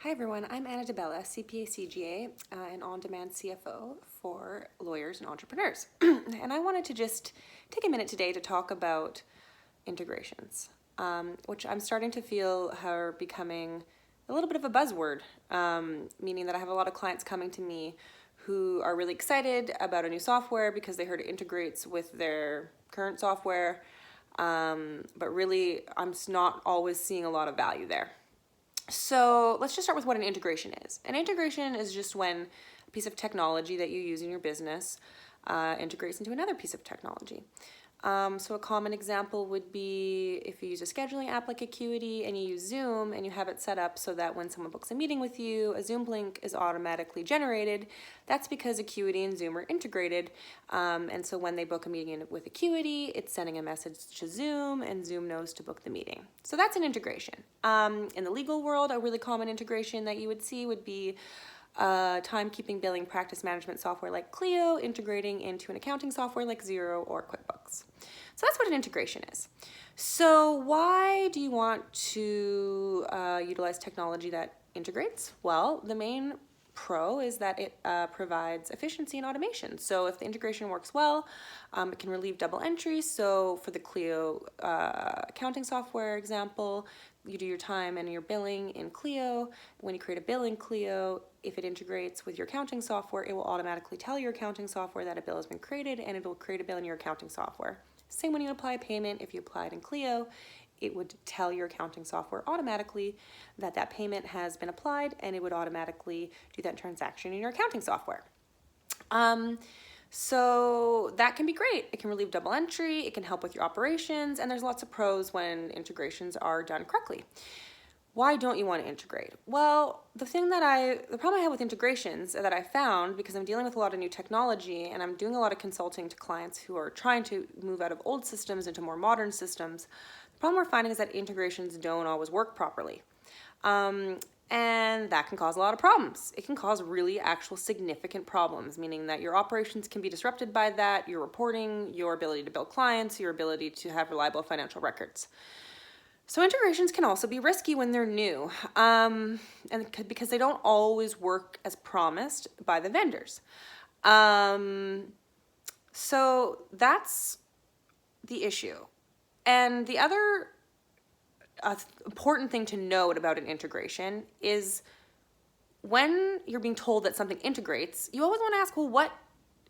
Hi everyone, I'm Anna DeBella, CPA CGA, and on-demand CFO for lawyers and entrepreneurs. And I wanted to just take a minute today to talk about integrations, which I'm starting to feel are becoming a little bit of a buzzword, meaning that I have a lot of clients coming to me who are really excited about a new software because they heard it integrates with their current software, but really I'm not always seeing a lot of value there. So let's just start with what an integration is. An integration is just when a piece of technology that you use in your business integrates into another piece of technology. So a common example would be if you use a scheduling app like Acuity and you use Zoom and you have it set up so that when someone books a meeting with you, a Zoom link is automatically generated. That's because Acuity and Zoom are integrated. And so when they book a meeting with Acuity, it's sending a message to Zoom and Zoom knows to book the meeting. So that's an integration. In the legal world, a really common integration that you would see would be timekeeping, billing, practice management software like Clio integrating into an accounting software like Xero or QuickBooks. So that's what an integration is. So why do you want to utilize technology that integrates? Well, the main pro is that it provides efficiency and automation. So if the integration works well, it can relieve double entries. So for the Clio accounting software example, you do your time and your billing in Clio. When you create a bill in Clio, if it integrates with your accounting software, it will automatically tell your accounting software that a bill has been created and it will create a bill in your accounting software. Same when you apply a payment, if you apply it in Clio, it would tell your accounting software automatically that that payment has been applied and it would automatically do that transaction in your accounting software. So that can be great. It can relieve double entry, it can help with your operations, and there's lots of pros when integrations are done correctly. Why don't you want to integrate? Well, the problem I have with integrations that I found, because I'm dealing with a lot of new technology and I'm doing a lot of consulting to clients who are trying to move out of old systems into more modern systems, the problem we're finding is that integrations don't always work properly. And that can cause a lot of problems. It can cause really actual significant problems, meaning that your operations can be disrupted by that, your reporting, your ability to bill clients, your ability to have reliable financial records. So integrations can also be risky when they're new, and because they don't always work as promised by the vendors. So that's the issue. And the other important thing to note about an integration is when you're being told that something integrates, you always want to ask, well, what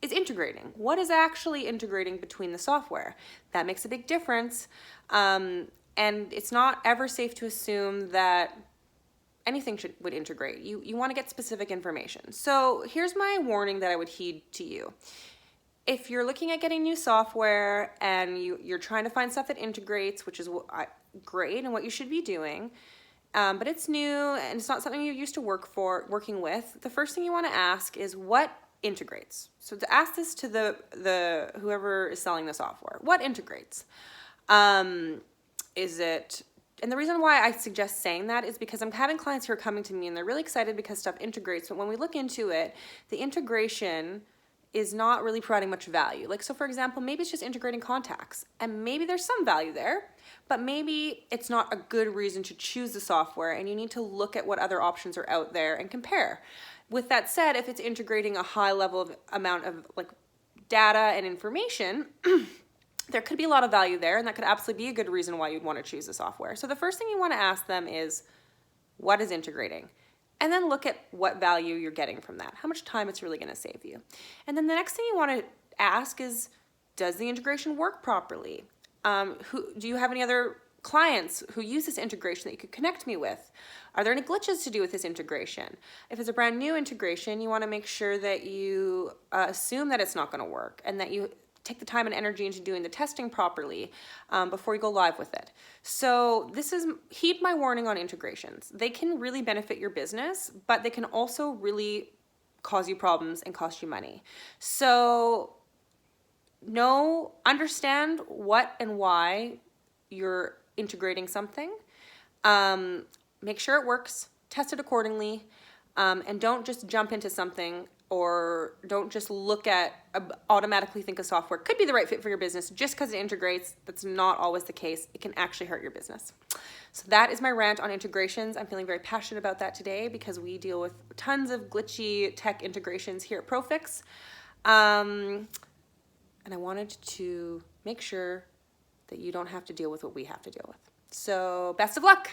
is integrating? What is actually integrating between the software? That makes a big difference. And it's not ever safe to assume that anything would integrate. You want to get specific information. So here's my warning that I would heed to you. If you're looking at getting new software and you're trying to find stuff that integrates, which is great and what you should be doing, but it's new and it's not something you're used to working with, the first thing you want to ask is what integrates. So to ask this to the whoever is selling the software, what integrates? And the reason why I suggest saying that is because I'm having clients who are coming to me and they're really excited because stuff integrates, but when we look into it, the integration is not really providing much value. Like, so for example, maybe it's just integrating contacts and maybe there's some value there, but maybe it's not a good reason to choose the software and you need to look at what other options are out there and compare. With that said, if it's integrating a high level amount of like data and information, there could be a lot of value there and that could absolutely be a good reason why you'd want to choose the software. So the first thing you want to ask them is, what is integrating? And then look at what value you're getting from that, how much time it's really going to save you. And then the next thing you want to ask is, does the integration work properly? Do you have any other clients who use this integration that you could connect me with? Are there any glitches to do with this integration? If it's a brand new integration, you want to make sure that you assume that it's not going to work and that you take the time and energy into doing the testing properly before you go live with it. So heed my warning on integrations. They can really benefit your business, but they can also really cause you problems and cost you money. So understand what and why you're integrating something. Make sure it works, test it accordingly, and don't just jump into something or don't just look at, automatically think a software could be the right fit for your business just because it integrates. That's not always the case. It can actually hurt your business. So that is my rant on integrations. I'm feeling very passionate about that today because we deal with tons of glitchy tech integrations here at Profix. And I wanted to make sure that you don't have to deal with what we have to deal with. So best of luck.